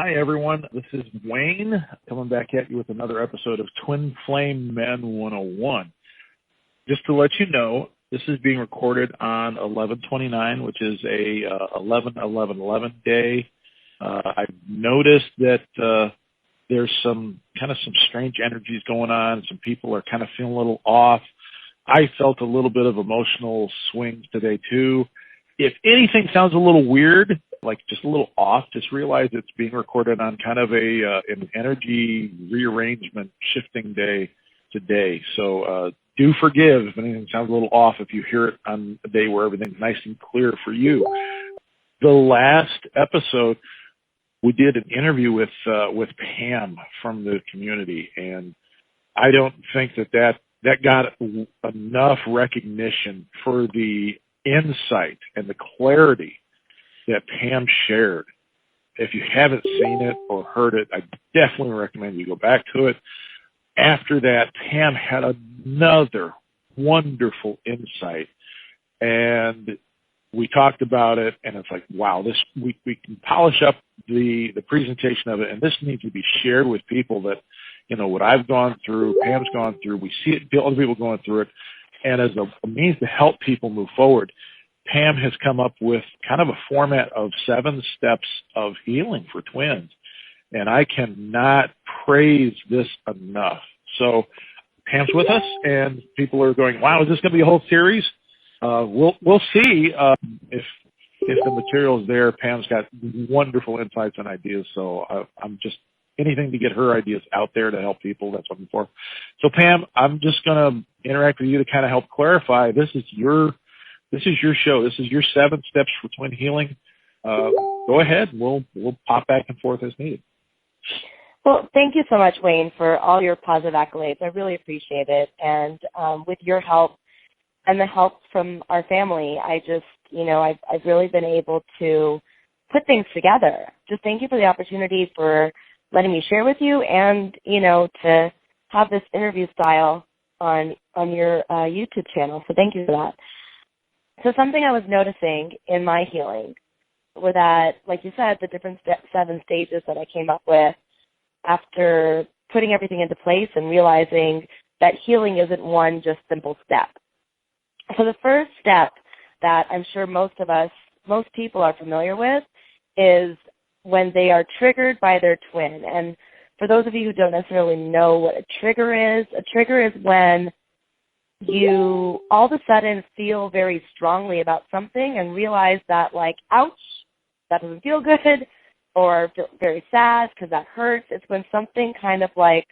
Hi, everyone. This is Wayne coming back at you with another episode of TwinFlameMen 101. Just to let you know, this is being recorded on 11/29, which is a 11/11/11 day. I've noticed that there's some strange energies going on. Some people are kind of feeling a little off. I felt a little bit of emotional swings today, too. If anything sounds a little weird, like just a little off, just realize it's being recorded on kind of an energy rearrangement shifting day today. So do forgive if anything sounds a little off if you hear it on a day where everything's nice and clear for you. The last episode, we did an interview with Pam from the community, and I don't think that got enough recognition for the insight and the clarity that Pam shared. If you haven't seen it or heard it, I definitely recommend you go back to it. After that, Pam had another wonderful insight, and we talked about it, and it's like, wow, we can polish up the presentation of it, and this needs to be shared with people that, what I've gone through, Pam's gone through, we see it, other people going through it, and as a means to help people move forward, Pam has come up with kind of a format of 7 steps of healing for twins. And I cannot praise this enough. So Pam's with us, and people are going, wow, is this going to be a whole series? We'll see if the material is there. Pam's got wonderful insights and ideas. So I'm just anything to get her ideas out there to help people. That's what I'm for. So Pam, I'm just going to interact with you to kind of help clarify. This is your show. This is your 7 steps for twin healing. Go ahead. We'll pop back and forth as needed. Well, thank you so much, Wayne, for all your positive accolades. I really appreciate it. And with your help and the help from our family, I just, I've really been able to put things together. Just thank you for the opportunity for letting me share with you and, to have this interview style on your YouTube channel. So thank you for that. So something I was noticing in my healing were that, like you said, the different 7 stages that I came up with after putting everything into place and realizing that healing isn't one just simple step. So the first step that I'm sure most people are familiar with is when they are triggered by their twin. And for those of you who don't necessarily know what a trigger is when you all of a sudden feel very strongly about something and realize that, like, ouch, that doesn't feel good, or feel very sad because that hurts. It's when something kind of like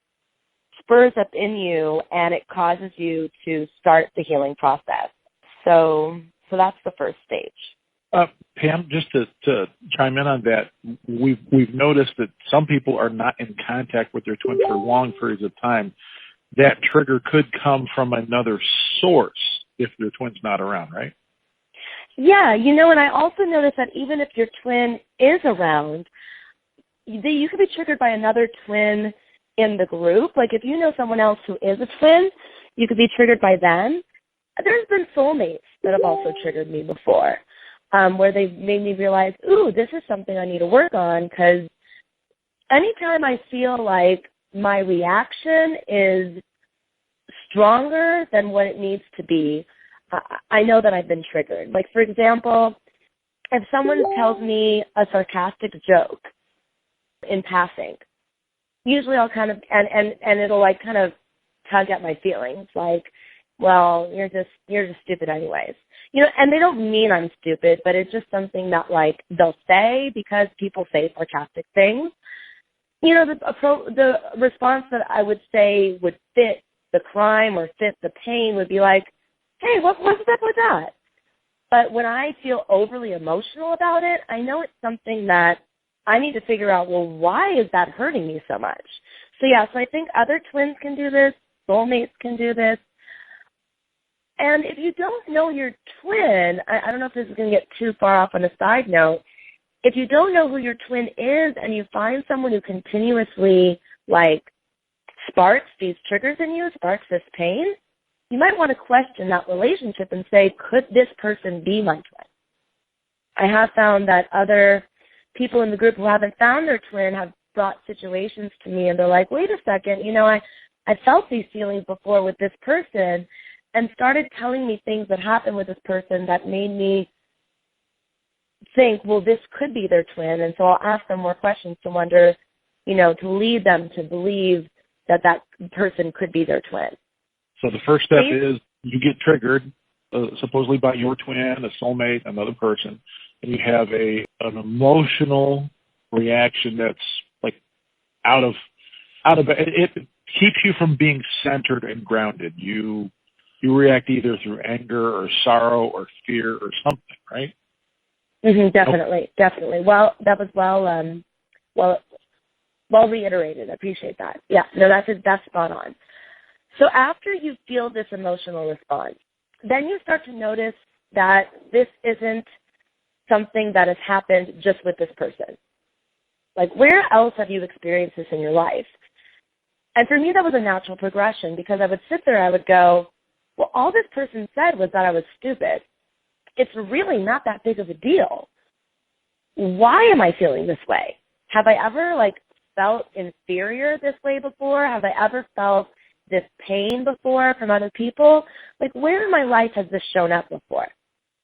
spurs up in you and it causes you to start the healing process. So that's the first stage. Pam, just to chime in on that, we've noticed that some people are not in contact with their twin for long periods of time. That trigger could come from another source if their twin's not around, right? Yeah, and I also noticed that even if your twin is around, you could be triggered by another twin in the group. Like if you know someone else who is a twin, you could be triggered by them. There's been soulmates that have also triggered me before, where they've made me realize, ooh, this is something I need to work on, because anytime I feel like my reaction is stronger than what it needs to be, I know that I've been triggered. Like, for example, if someone tells me a sarcastic joke in passing, usually I'll kind of, and it'll like kind of tug at my feelings, like, well, you're just stupid anyways. And they don't mean I'm stupid, but it's just something that, like, they'll say because people say sarcastic things. The response that I would say would fit the crime or fit the pain would be like, hey, what's up with that? But when I feel overly emotional about it, I know it's something that I need to figure out, well, why is that hurting me so much? So I think other twins can do this. Soulmates can do this. And if you don't know your twin, I don't know if this is going to get too far off on a side note, if you don't know who your twin is and you find someone who continuously, like, sparks these triggers in you, sparks this pain, you might want to question that relationship and say, could this person be my twin? I have found that other people in the group who haven't found their twin have brought situations to me, and they're like, wait a second, I felt these feelings before with this person, and started telling me things that happened with this person that made me think, well, this could be their twin. And so I'll ask them more questions to wonder, to lead them to believe that person could be their twin. So the first step is you get triggered, supposedly by your twin, a soulmate, another person, and you have an emotional reaction that's like out of it keeps you from being centered and grounded. You react either through anger or sorrow or fear or something, right? Mm-hmm, definitely. Well, that was well reiterated. I appreciate that. Yeah, no, that's spot on. So after you feel this emotional response, then you start to notice that this isn't something that has happened just with this person. Like, where else have you experienced this in your life? And for me, that was a natural progression, because I would sit there, I would go, well, all this person said was that I was stupid. It's really not that big of a deal. Why am I feeling this way? Have I ever, felt inferior this way before? Have I ever felt this pain before from other people? Where in my life has this shown up before?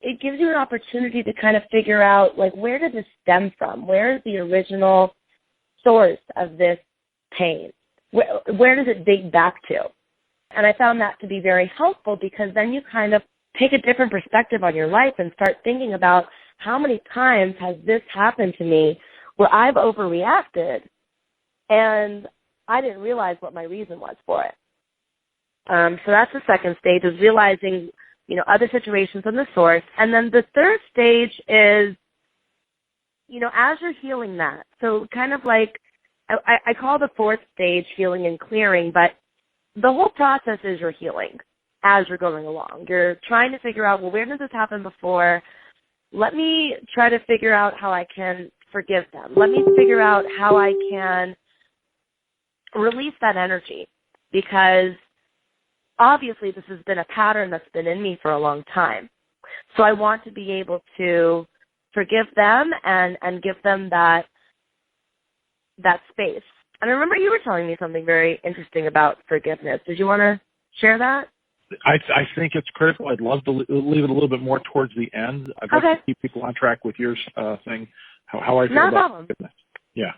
It gives you an opportunity to kind of figure out, where did this stem from? Where is the original source of this pain? Where does it date back to? And I found that to be very helpful, because then you kind of take a different perspective on your life and start thinking about how many times has this happened to me where I've overreacted and I didn't realize what my reason was for it. So that's the second stage, is realizing, other situations and the source. And then the third stage is, as you're healing that, so kind of I call the fourth stage healing and clearing, but the whole process is you're healing as you're going along. You're trying to figure out, well, where did this happen before? Let me try to figure out how I can forgive them. Let me figure out how I can release that energy, because obviously this has been a pattern that's been in me for a long time. So I want to be able to forgive them and give them that space. And I remember you were telling me something very interesting about forgiveness. Did you want to share that? I think it's critical. I'd love to leave it a little bit more towards the end. I'd like to keep people on track with your thing, how I feel about forgiveness. Yeah.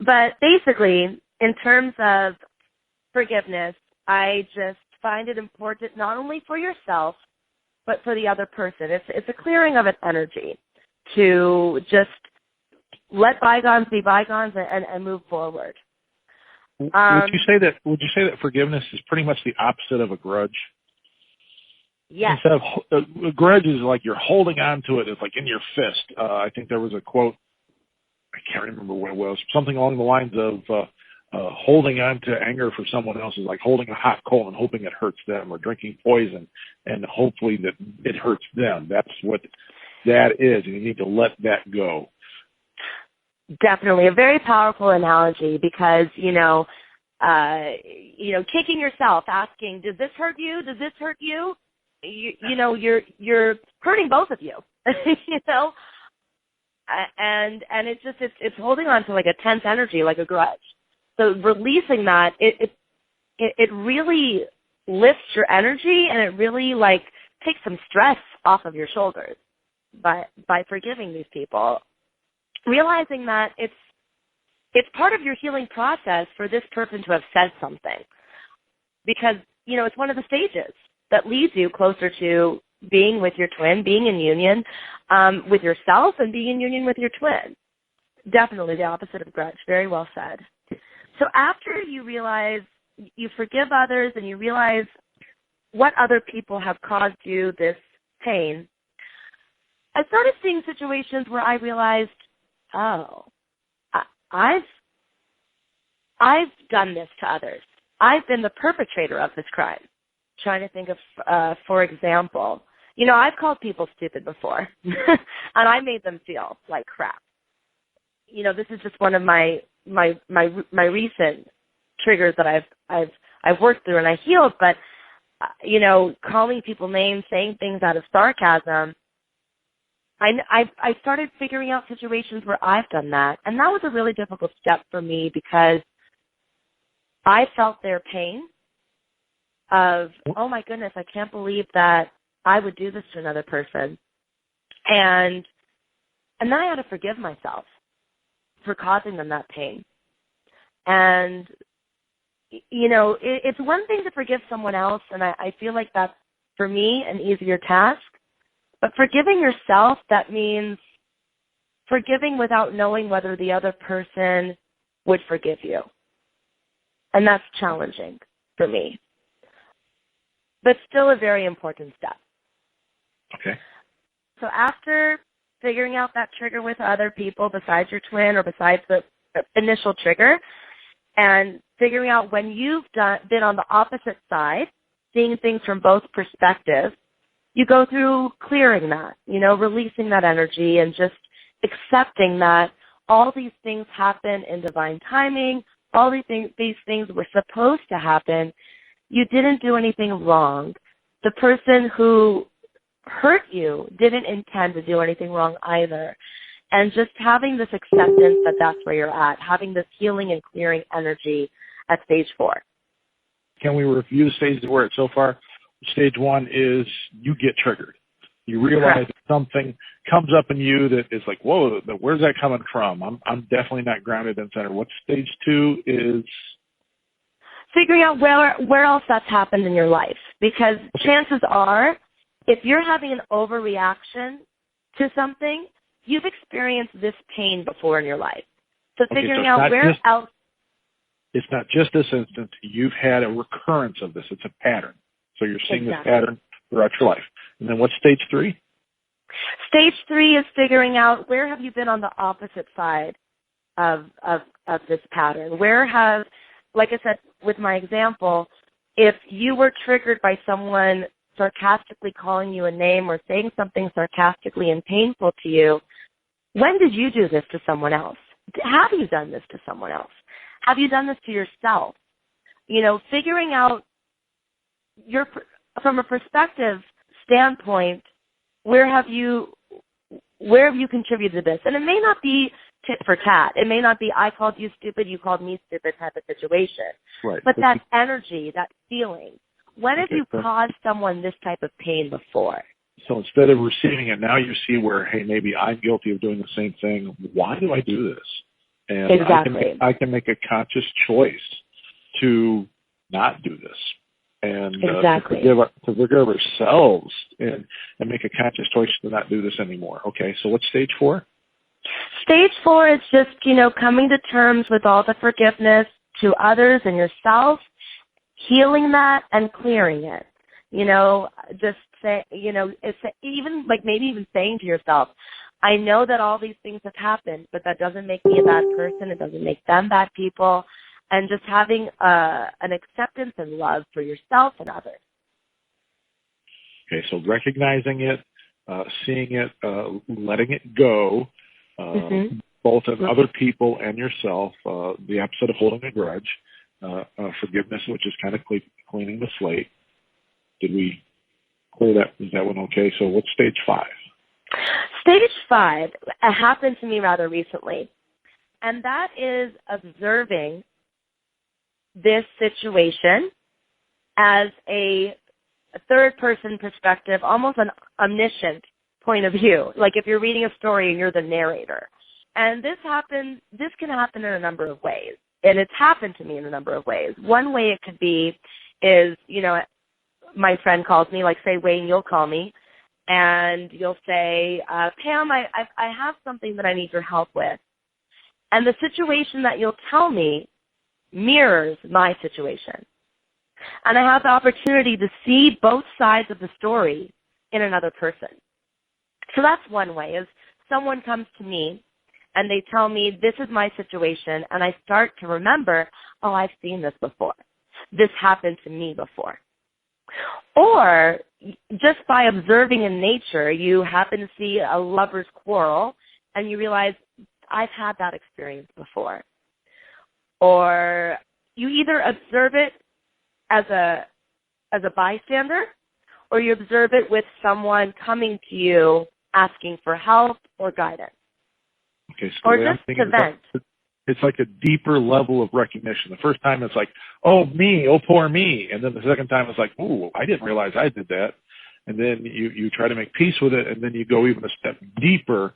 But basically, in terms of forgiveness, I just find it important not only for yourself, but for the other person. It's a clearing of an energy to just let bygones be bygones and move forward. Would you say that forgiveness is pretty much the opposite of a grudge? Yes. Instead of a grudge is like you're holding on to it. It's like in your fist. I think there was a quote. I can't remember what it was. Something along the lines of holding on to anger for someone else is like holding a hot coal and hoping it hurts them, or drinking poison and hopefully that it hurts them. That's what that is, and you need to let that go. Definitely a very powerful analogy, because kicking yourself, asking, "Does this hurt you? Does this hurt you?" You're hurting both of you. And it's holding on to like a tense energy, like a grudge. So releasing that, it really lifts your energy, and it really takes some stress off of your shoulders by forgiving these people. Realizing that it's part of your healing process for this person to have said something, because it's one of the stages that leads you closer to being with your twin, being in union with yourself, and being in union with your twin. Definitely the opposite of grudge. Very well said. So after you realize, you forgive others, and you realize what other people have caused you this pain, I started seeing situations where I realized, oh, I've done this to others. I've been the perpetrator of this crime. Trying to think of, for example, I've called people stupid before, and I made them feel like crap. This is just one of my recent triggers that I've worked through and I healed. But calling people names, saying things out of sarcasm, I started figuring out situations where I've done that. And that was a really difficult step for me because I felt their pain of, oh my goodness, I can't believe that I would do this to another person. And then I had to forgive myself for causing them that pain. And, you know, it's one thing to forgive someone else, and I feel like that's, for me, an easier task. But forgiving yourself, that means forgiving without knowing whether the other person would forgive you. And that's challenging for me. But still a very important step. Okay. So after figuring out that trigger with other people besides your twin or besides the initial trigger, and figuring out when you've been on the opposite side, seeing things from both perspectives, you go through clearing that, you know, releasing that energy and just accepting that all these things happen in divine timing, all these things were supposed to happen. You didn't do anything wrong. The person who hurt you didn't intend to do anything wrong either. And just having this acceptance that that's where you're at, having this healing and clearing energy at stage 4. Can we review the stages we're at so far? Stage 1 is you get triggered. You realize that something comes up in you that is like, whoa, where's that coming from? I'm definitely not grounded and centered. What stage 2 is? Figuring out where else that's happened in your life. Because chances are, if you're having an overreaction to something, you've experienced this pain before in your life. So figuring out where else. It's not just this instance. You've had a recurrence of this. It's a pattern. So you're seeing this pattern throughout your life. And then what's stage 3? Stage 3 is figuring out where have you been on the opposite side of this pattern. Where have, like I said with my example, if you were triggered by someone sarcastically calling you a name or saying something sarcastically and painful to you, when did you do this to someone else? Have you done this to someone else? Have you done this to yourself? You know, figuring out from a perspective standpoint, where have you contributed to this? And it may not be tit for tat. It may not be I called you stupid, you called me stupid type of situation. Right. But that energy, that feeling. When have you caused someone this type of pain before? So instead of receiving it, now you see where, hey, maybe I'm guilty of doing the same thing. Why do I do this? And exactly. I can make a conscious choice to not do this. And exactly. to forgive ourselves and make a conscious choice to not do this anymore. Okay, so what's stage 4? Stage 4 is just, you know, coming to terms with all the forgiveness to others and yourself, healing that and clearing it. You know, just say, you know, it's even like maybe even saying to yourself, I know that all these things have happened, but that doesn't make me a bad person. It doesn't make them bad people. And just having an acceptance and love for yourself and others. Okay, so recognizing it, seeing it, letting it go, both in other people and yourself, the opposite of holding a grudge, forgiveness, which is kind of cleaning the slate. Did we clear that? Is that one okay? So what's stage 5? Stage 5 happened to me rather recently, and that is observing this situation as a third-person perspective, almost an omniscient point of view, like if you're reading a story and you're the narrator. And this can happen in a number of ways, and it's happened to me in a number of ways. One way it could be is, you know, my friend calls me, like say, Wayne, you'll call me, and you'll say, Pam, I have something that I need your help with. And the situation that you'll tell me mirrors my situation. And I have the opportunity to see both sides of the story in another person. So that's one way, is someone comes to me and they tell me, this is my situation, and I start to remember, oh, I've seen this before. This happened to me before. Or just by observing in nature, you happen to see a lover's quarrel and you realize, I've had that experience before. Or you either observe it as a bystander, or you observe it with someone coming to you asking for help or guidance. Okay, so or the way I'm just thinking to vent. it's like a deeper level of recognition. The first time it's like, oh, me, oh, poor me. And then the second time it's like, oh, I didn't realize I did that. And then you try to make peace with it, and then you go even a step deeper,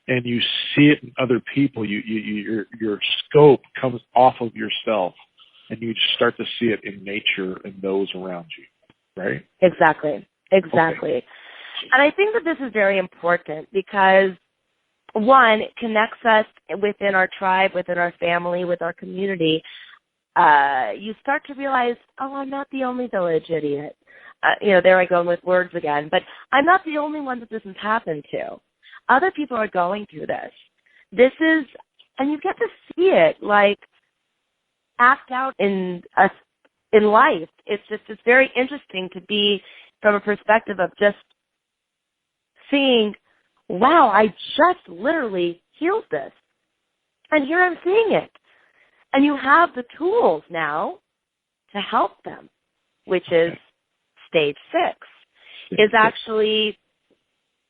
and you see it in other people. Your scope comes off of yourself, and you start to see it in nature and those around you, right? Exactly. Okay. And I think that this is very important because, one, it connects us within our tribe, within our family, with our community. You start to realize, oh, I'm not the only village idiot. There I go with words again. But I'm not the only one that this has happened to. Other people are going through this. And you get to see it, like, act out in life. It's very interesting to be from a perspective of just seeing, wow, I just literally healed this. And here I'm seeing it. And you have the tools now to help them, which is stage 6, is actually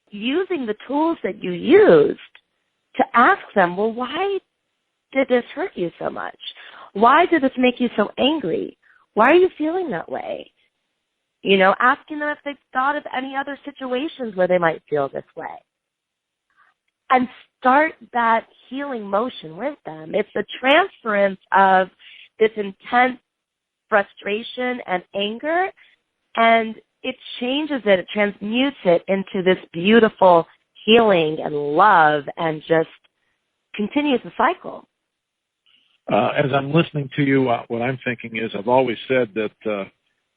using the tools that you used to ask them, well, why did this hurt you so much? Why did this make you so angry? Why are you feeling that way? Asking them if they've thought of any other situations where they might feel this way. And start that healing motion with them. It's the transference of this intense frustration and anger, and it changes it, it transmutes it into this beautiful healing and love, and just continues the cycle. As I'm listening to you, what I'm thinking is I've always said that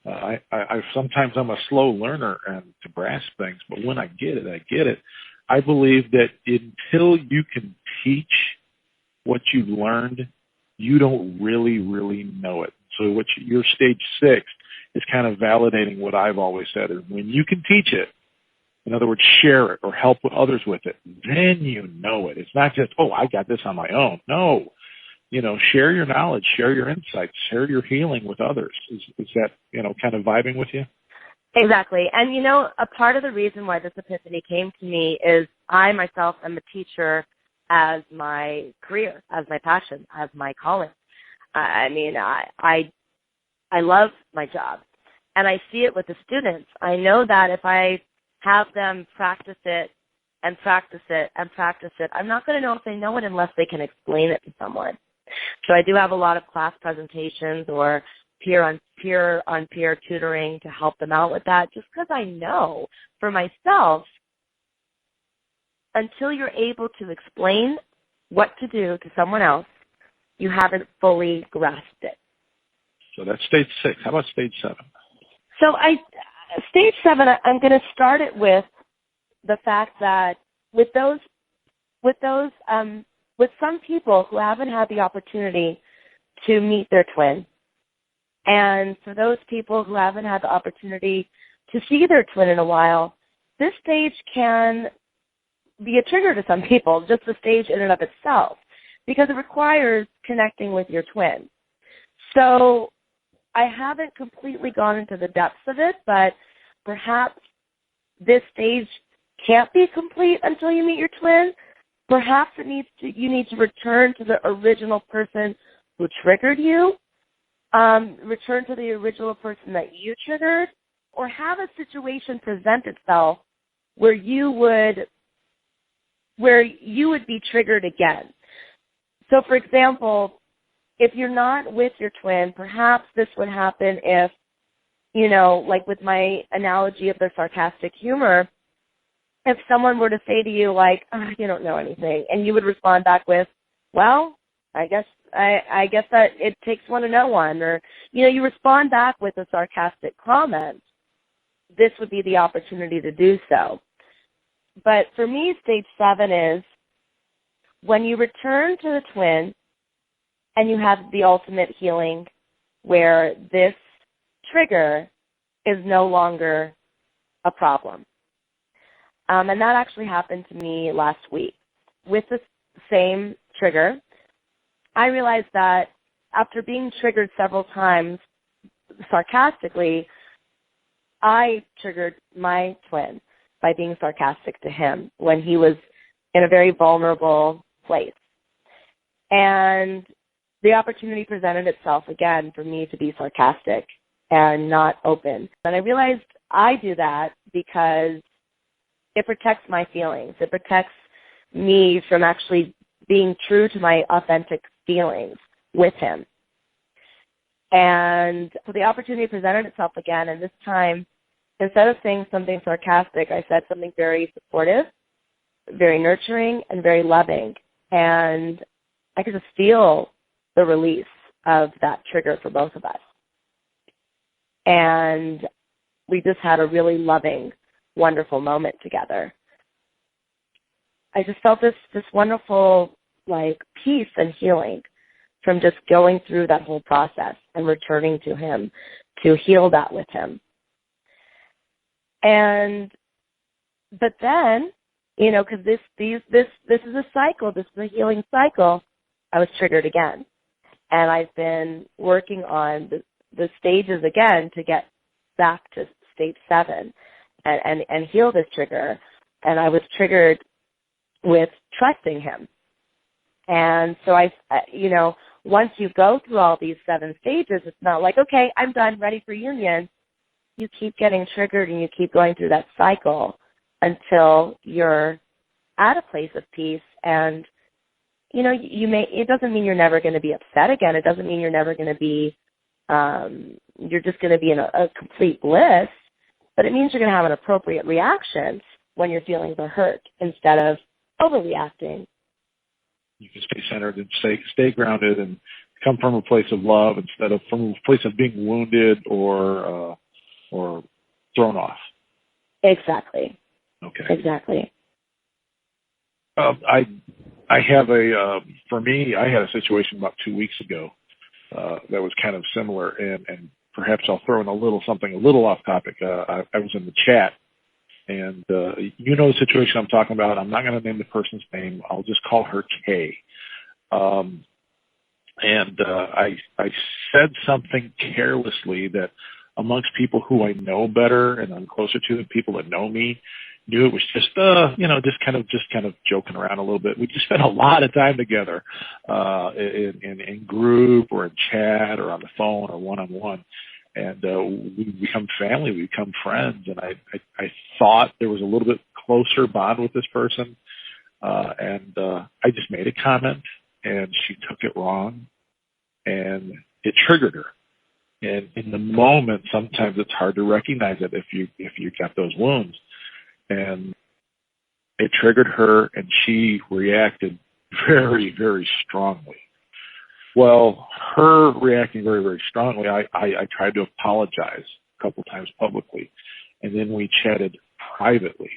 I sometimes I'm a slow learner and to grasp things, but when I get it, I get it. I believe that until you can teach what you've learned, you don't really know it. So your stage 6 is kind of validating what I've always said. Is when you can teach it, in other words, share it or help others with it, then you know it. It's not just, oh, I got this on my own. No. Share your knowledge, share your insights, share your healing with others. Is that, kind of vibing with you? Exactly. And, a part of the reason why this epiphany came to me is I myself am a teacher as my career, as my passion, as my calling. I love my job, and I see it with the students. I know that if I have them practice it and practice it and practice it, I'm not going to know if they know it unless they can explain it to someone. So I do have a lot of class presentations or peer-on-peer tutoring to help them out with that, just because I know for myself, until you're able to explain what to do to someone else, you haven't fully grasped it. So that's stage 6. How about stage 7? So stage 7, I'm going to start it with the fact that with some people who haven't had the opportunity to meet their twin, and for those people who haven't had the opportunity to see their twin in a while, this stage can be a trigger to some people, just the stage in and of itself, because it requires connecting with your twin. So I haven't completely gone into the depths of it, but perhaps this stage can't be complete until you meet your twin. Perhaps you need to return to the original person who triggered you, return to the original person that you triggered, or have a situation present itself where you would be triggered again. So, for example, if you're not with your twin, perhaps this would happen if, like with my analogy of the sarcastic humor, if someone were to say to you, like, oh, you don't know anything, and you would respond back with, well, I guess that it takes one to know one, or, you respond back with a sarcastic comment, this would be the opportunity to do so. But for me, stage 7 is when you return to the twin and you have the ultimate healing where this trigger is no longer a problem. And that actually happened to me last week. With the same trigger, I realized that after being triggered several times sarcastically, I triggered my twin. by being sarcastic to him when he was in a very vulnerable place. And the opportunity presented itself again for me to be sarcastic and not open. And I realized I do that because it protects my feelings. It protects me from actually being true to my authentic feelings with him. And so the opportunity presented itself again, and this time, instead of saying something sarcastic, I said something very supportive, very nurturing, and very loving. And I could just feel the release of that trigger for both of us. And we just had a really loving, wonderful moment together. I just felt this wonderful, peace and healing from just going through that whole process and returning to him to heal that with him. But then, because this is a cycle, this is a healing cycle, I was triggered again. And I've been working on the stages again to get back to stage 7 and heal this trigger. And I was triggered with trusting him. And so once you go through all these 7 stages, it's not like, okay, I'm done, ready for union. You keep getting triggered and you keep going through that cycle until you're at a place of peace. And, it doesn't mean you're never going to be upset again. It doesn't mean you're never going to be, you're just going to be in a complete bliss, but it means you're going to have an appropriate reaction when your feelings are hurt instead of overreacting. You can stay centered and stay grounded and come from a place of love instead of from a place of being wounded or thrown off. Exactly. Okay. Exactly. I have for me, I had a situation about 2 weeks ago that was kind of similar, and perhaps I'll throw in something a little off topic. I was in the chat, and the situation I'm talking about. I'm not going to name the person's name. I'll just call her Kay. I said something carelessly that amongst people who I know better and I'm closer to, the people that know me, knew it was just just kind of joking around a little bit. We just spent a lot of time together in group or in chat or on the phone or one-on-one. And we become family, we become friends. And I thought there was a little bit closer bond with this person. And I just made a comment and she took it wrong and it triggered her. And in the moment, sometimes it's hard to recognize it if you got those wounds. And it triggered her and she reacted very, very strongly. Well, her reacting very, very strongly, I tried to apologize a couple times publicly, and then we chatted privately,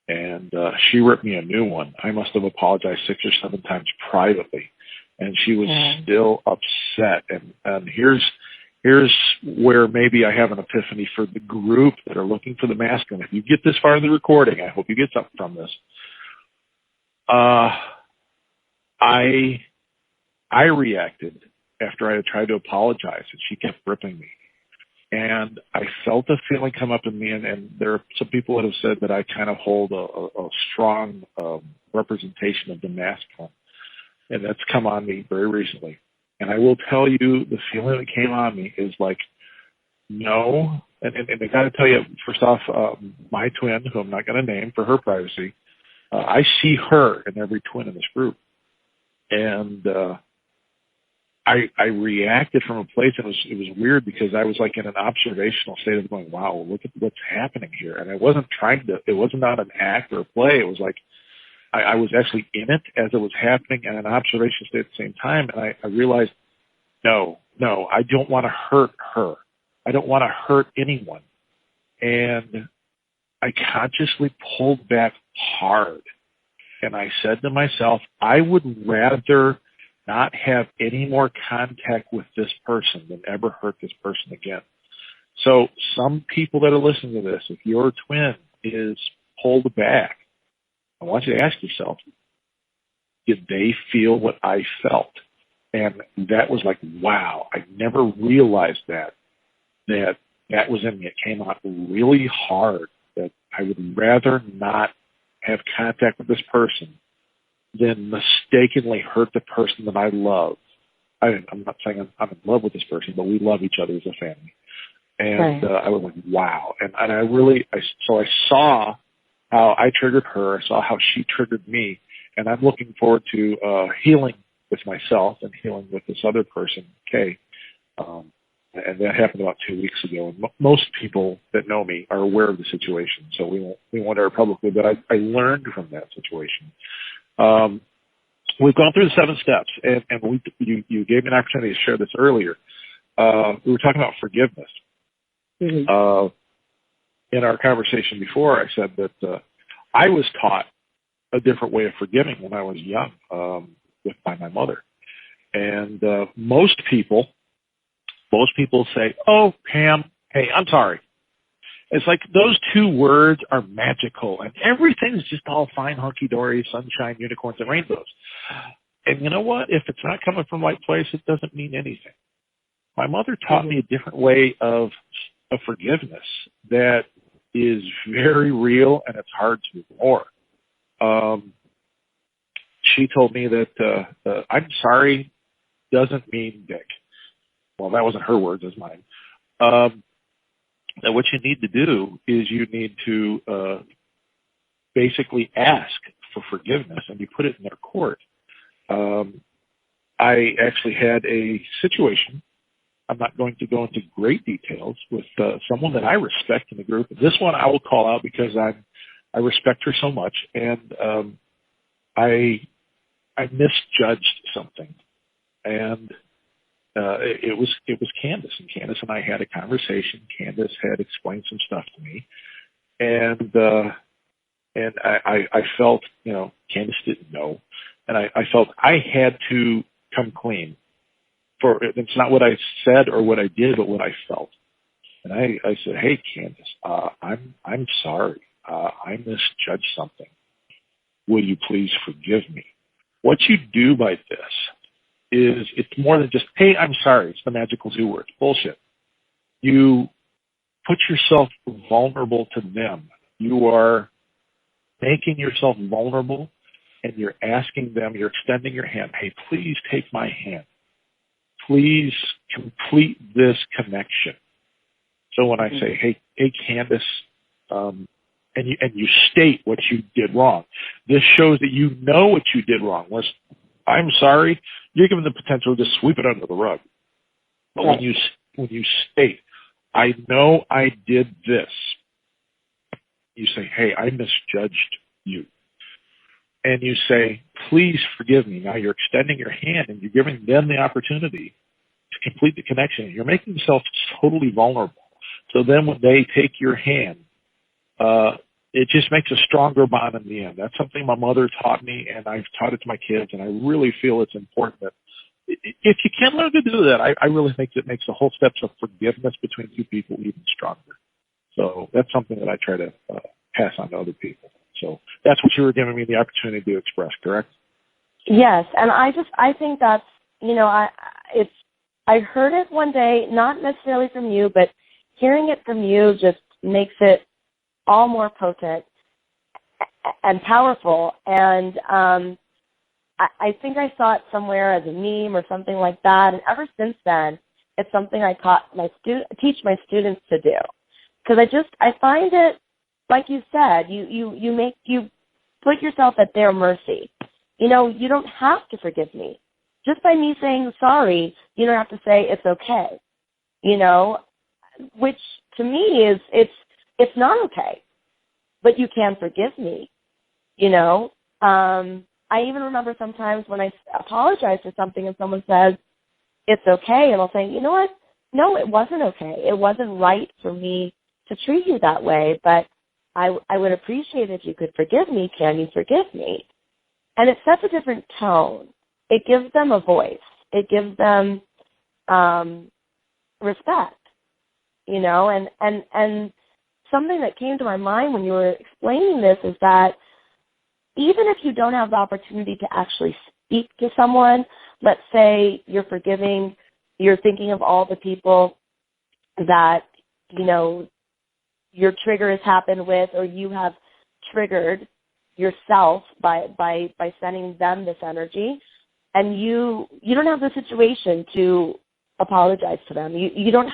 and she ripped me a new one. I must have apologized 6 or 7 times privately, and she was still upset. And here's where maybe I have an epiphany for the group that are looking for the masculine. If you get this far in the recording, I hope you get something from this. I reacted after I had tried to apologize, and she kept ripping me. And I felt a feeling come up in me, and there are some people that have said that I kind of hold a strong representation of the masculine, and that's come on me very recently. And I will tell you, the feeling that came on me is like, no. And I got to tell you, first off, my twin, who I'm not going to name for her privacy, I see her in every twin in this group. And I reacted from a place, and it was weird because I was like in an observational state of going, wow, look at what's happening here. And I wasn't it wasn't not an act or a play. It was like I was actually in it as it was happening and an observation state at the same time. And I realized, no, I don't want to hurt her. I don't want to hurt anyone. And I consciously pulled back hard. And I said to myself, I would rather not have any more contact with this person than ever hurt this person again. So some people that are listening to this, if your twin is pulled back, I want you to ask yourself, did they feel what I felt? And that was like, wow, I never realized that was in me. It came out really hard that I would rather not have contact with this person than mistakenly hurt the person that I love. I'm not saying I'm in love with this person, but we love each other as a family. And I was like, wow. And I saw how I triggered her. I saw how she triggered me. And I'm looking forward to healing with myself and healing with this other person, Kay. And that happened about 2 weeks ago. And most people that know me are aware of the situation, so we won't air publicly. But I learned from that situation. We've gone through the 7 steps, and you gave me an opportunity to share this earlier. We were talking about forgiveness. Mm-hmm. In our conversation before, I said that I was taught a different way of forgiving when I was young by my mother. And most people say, "Oh, Pam, hey, I'm sorry." It's like those 2 words are magical, and everything's just all fine, hunky-dory, sunshine, unicorns, and rainbows. And you know what? If it's not coming from the right place, it doesn't mean anything. My mother taught me a different way of forgiveness that is very real, and it's hard to ignore. She told me that I'm sorry doesn't mean dick. Well, that wasn't her words, it was mine. That what you need to do is you need to basically ask for forgiveness, and you put it in their court. I actually had a situation. I'm not going to go into great details with someone that I respect in the group. This one I will call out because I respect her so much, and I misjudged something, and it was Candace, and Candace and I had a conversation. Candace had explained some stuff to me, and I felt, Candace didn't know, and I felt I had to come clean. It's not what I said or what I did, but what I felt. And I said, "Hey, Candace, I'm sorry. I misjudged something. Will you please forgive me?" What you do by this is it's more than just, "Hey, I'm sorry." It's the magical 2 words. Bullshit. You put yourself vulnerable to them. You are making yourself vulnerable, and you're asking them, you're extending your hand. "Hey, please take my hand. Please complete this connection." So when I say, hey, Candace, and you state what you did wrong, this shows that you know what you did wrong. Whereas, "I'm sorry," you're given the potential to just sweep it under the rug. But when you state, "I know I did this," you say, "Hey, I misjudged you." And you say, "Please forgive me." Now you're extending your hand, and you're giving them the opportunity to complete the connection. You're making yourself totally vulnerable. So then when they take your hand, it just makes a stronger bond in the end. That's something my mother taught me, and I've taught it to my kids, and I really feel it's important that if you can learn to do that, I really think it makes the whole steps of forgiveness between 2 people even stronger. So that's something that I try to pass on to other people. So that's what you were giving me the opportunity to express, correct? Yes, and I think that's, I heard it one day, not necessarily from you, but hearing it from you just makes it all more potent and powerful. And I think I saw it somewhere as a meme or something like that. And ever since then, it's something I teach my students to do. Because I find it, like you said, you put yourself at their mercy. You don't have to forgive me. Just by me saying sorry, you don't have to say it's okay. Which to me is it's not okay. But you can forgive me. I even remember sometimes when I apologize for something and someone says it's okay, and I'll say, "You know what? No, it wasn't okay. It wasn't right for me to treat you that way, but I would appreciate if you could forgive me. Can you forgive me?" And it sets a different tone. It gives them a voice. It gives them respect, and something that came to my mind when you were explaining this is that even if you don't have the opportunity to actually speak to someone, let's say you're forgiving, you're thinking of all the people that, your trigger has happened with, or you have triggered yourself by sending them this energy, and you don't have the situation to apologize to them. You don't.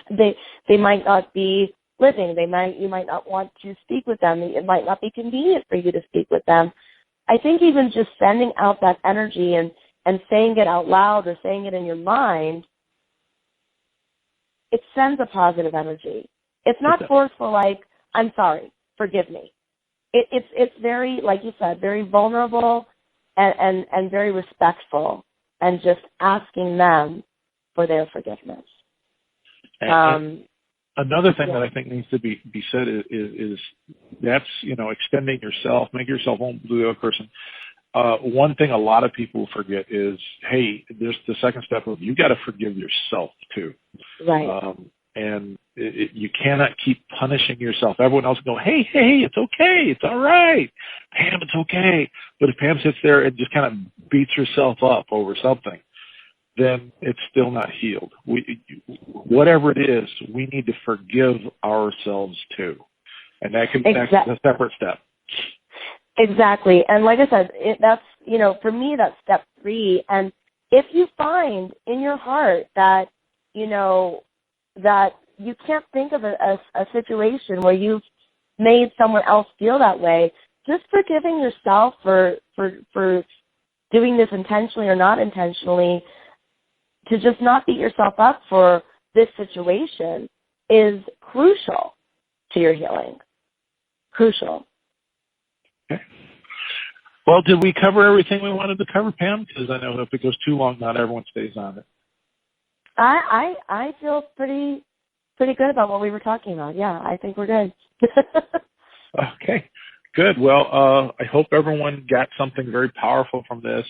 They might not be living. You might not want to speak with them. It might not be convenient for you to speak with them. I think even just sending out that energy and saying it out loud or saying it in your mind, it sends a positive energy. It's not forceful like, I'm sorry, forgive me. It's very, like you said, very vulnerable and very respectful, and just asking them for their forgiveness. Another thing that I think needs to be said is that's, extending yourself, make yourself vulnerable to the other person. One thing a lot of people forget is, hey, there's the second step of you got to forgive yourself too. Right. And you cannot keep punishing yourself. Everyone else will go, hey, it's okay. It's all right. Pam, it's okay. But if Pam sits there and just kind of beats herself up over something, then it's still not healed. Whatever it is, we need to forgive ourselves too. And that's a separate step. Exactly. And like I said, that's, for me, that's step 3. And if you find in your heart that, that you can't think of a situation where you've made someone else feel that way, just forgiving yourself for doing this intentionally or not intentionally, to just not beat yourself up for this situation, is crucial to your healing. Crucial. Okay. Well, did we cover everything we wanted to cover, Pam? Because I know if it goes too long, not everyone stays on it. I feel pretty good about what we were talking about. Yeah, I think we're good. Okay, good. Well, I hope everyone got something very powerful from this.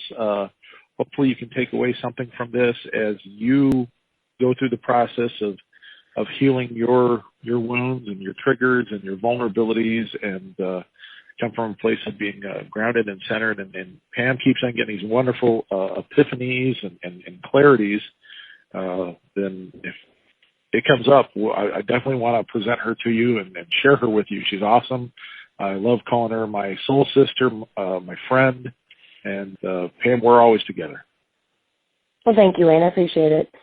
Hopefully you can take away something from this as you go through the process of healing your wounds and your triggers and your vulnerabilities, and come from a place of being grounded and centered. And Pam keeps on getting these wonderful epiphanies and clarities. Then if it comes up, I definitely want to present her to you and share her with you. She's awesome. I love calling her my soul sister, my friend, and Pam, we're always together. Well, thank you, Wayne. I appreciate it.